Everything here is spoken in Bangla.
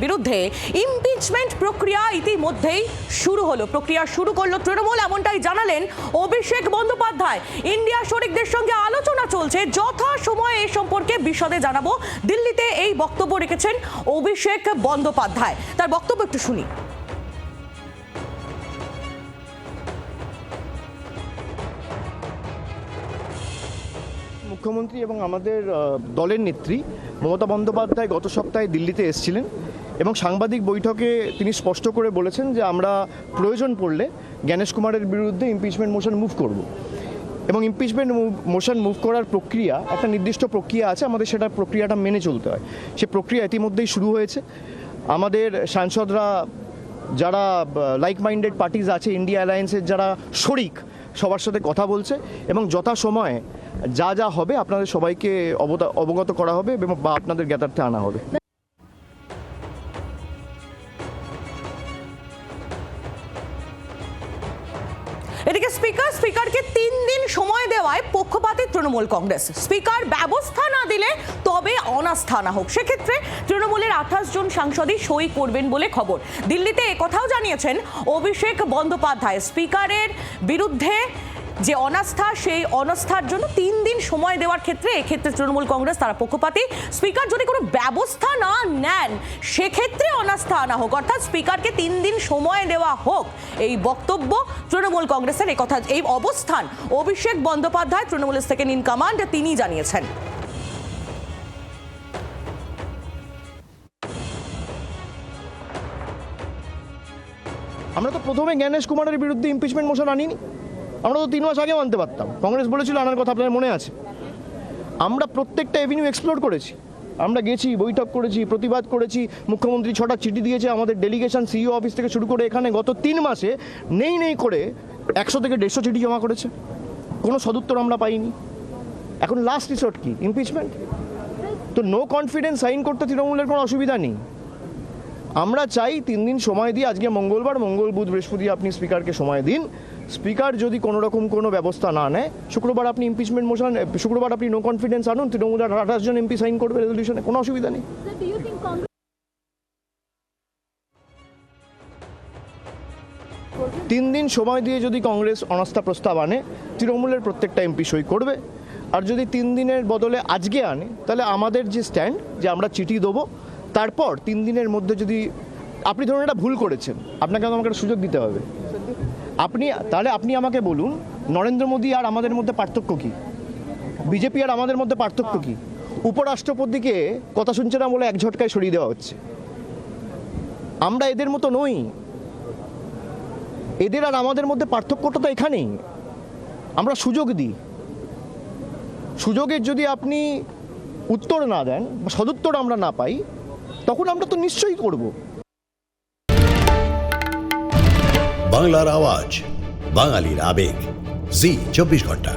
বিরুদ্ধে ইমপিচমেন্ট প্রক্রিয়া ইতিমধ্যেই শুরু হলো। প্রক্রিয়া শুরু করলো তৃণমূল, এমনটাই জানালেন অভিষেক বন্দ্যোপাধ্যায়। ইন্ডিয়া শরিকদের সঙ্গে আলোচনা চলছে, যথা সময়ে এ সম্পর্কে বিশদে জানাবো। দিল্লিতে এই বক্তব্য রেখেছেন অভিষেক বন্দ্যোপাধ্যায়, তার বক্তব্য একটু শুনি। মুখ্যমন্ত্রী এবং আমাদের দলের নেত্রী মমতা বন্দ্যোপাধ্যায় গত সপ্তাহে দিল্লিতে এসেছিলেন এবং সাংবাদিক বৈঠকে তিনি স্পষ্ট করে বলেছেন যে আমরা প্রয়োজন পড়লে জ্ঞানেশ কুমারের বিরুদ্ধে ইমপিচমেন্ট মোশন মুভ করব। এবং ইমপিচমেন্ট মোশন মুভ করার প্রক্রিয়া একটা নির্দিষ্ট প্রক্রিয়া আছে, আমাদের সেটা প্রক্রিয়াটা মেনে চলতে হয়। সে প্রক্রিয়া ইতিমধ্যেই শুরু হয়েছে। আমাদের সাংসদরা যারা লাইক মাইন্ডেড পার্টিজ আছে, ইন্ডিয়া অ্যালায়েন্সের যারা শরিক, সবার সাথে কথা বলছে এবং যথা সময়ে যা যা হবে আপনাদের সবাইকে অবগত করা হবে এবং বা আপনাদের জ্ঞাতার্থে আনা হবে। এদিকে স্পিকারকে 3 দিন সময় দেওয়ায় পক্ষপাতী তৃণমূল কংগ্রেস। স্পিকার ব্যবস্থা না দিলে তবে অনাস্থা না হোক, সেক্ষেত্রে তৃণমূলের 28 জন সাংসদই সই করবেন বলে খবর। দিল্লিতে একথাও জানিয়েছেন অভিষেক বন্দ্যোপাধ্যায়, স্পিকারের বিরুদ্ধে যে অনাস্থা, সেই অনাস্থার জন্য 3 দিন সময় দেওয়ার ক্ষেত্রে এক্ষেত্রে তৃণমূল কংগ্রেস তারা পক্ষপাতী। স্পিকার যদি কোনো ব্যবস্থা না নেন সেক্ষেত্রে অনাস্থা আনা হোক, অর্থাৎ স্পিকারকে 3 দিন সময় দেওয়া হোক, এই বক্তব্য তৃণমূল কংগ্রেসের। এই কথা, এই অবস্থান অভিষেক বন্দ্যোপাধ্যায় তৃণমূলের সেকেন্ড ইন কমান্ড তিনি জানিয়েছেন। আমরা তো প্রথমে জ্ঞানেশ কুমারের বিরুদ্ধে ইমপিচমেন্ট মোশন আনিনি, আমরা তো 3 মাস আগে আনতে পারতাম। কংগ্রেস বলেছিল আনার কথা, আপনার মনে আছে। আমরা প্রত্যেকটা এভিনিউ এক্সপ্লোর করেছি, আমরা গেছি, বৈঠক করেছি, প্রতিবাদ করেছি। মুখ্যমন্ত্রী 6টা চিঠি দিয়েছে, আমাদের ডেলিগেশন সিইও অফিস থেকে শুরু করে এখানে গত 3 মাসে নেই করে 100 থেকে 150 চিঠি জমা করেছে, কোনো সদুত্তর আমরা পাইনি। এখন লাস্ট রিসোর্ট কি? ইমপিচমেন্ট। তো নো কনফিডেন্স সাইন করতে তৃণমূলের কোনো অসুবিধা নেই। আমরা চাই 3 দিন সময় দিয়ে, আজকে মঙ্গলবার, মঙ্গল বুধ বৃহস্পতি আপনি স্পিকারকে সময় দিন। স্পিকার যদি কোনো রকম কোনো ব্যবস্থা না নেয়, শুক্রবার আপনি ইমপিচমেন্ট মোশন, শুক্রবার আপনি নো কনফিডেন্স আনুন, তৃণমূলের 28 জন এমপি সাইন করবে রেজলিউশনে, কোনো অসুবিধা নেই। 3 দিন সময় দিয়ে যদি কংগ্রেস অনাস্থা প্রস্তাব আনে, তৃণমূলের প্রত্যেকটা এমপি সই করবে। আর যদি 3 দিনের বদলে আজকে আনে, তাহলে আমাদের যে স্ট্যান্ড, যে আমরা চিঠি দেবো, তারপর 3 দিনের মধ্যে যদি আপনি ধরুন এটা ভুল করেছেন, আপনাকে আমাকে একটা সুযোগ দিতে হবে। আপনি আমাকে বলুন, নরেন্দ্র মোদী আর আমাদের মধ্যে পার্থক্য কি? বিজেপি আর আমাদের মধ্যে পার্থক্য কি? উপরাষ্ট্রপতিকে কথা শুনছে না বলে এক ঝটকায় সরিয়ে দেওয়া হচ্ছে। আমরা এদের মতো নই। এদের আর আমাদের মধ্যে পার্থক্যটা তো এখানেই, আমরা সুযোগ দিই। সুযোগের যদি আপনি উত্তর না দেন, সদুত্তর আমরা না পাই, তখন আমরা তো নিশ্চয়ই করব। বাংলার আওয়াজ, বাঙালির আবেগ, জি 24 ঘন্টা।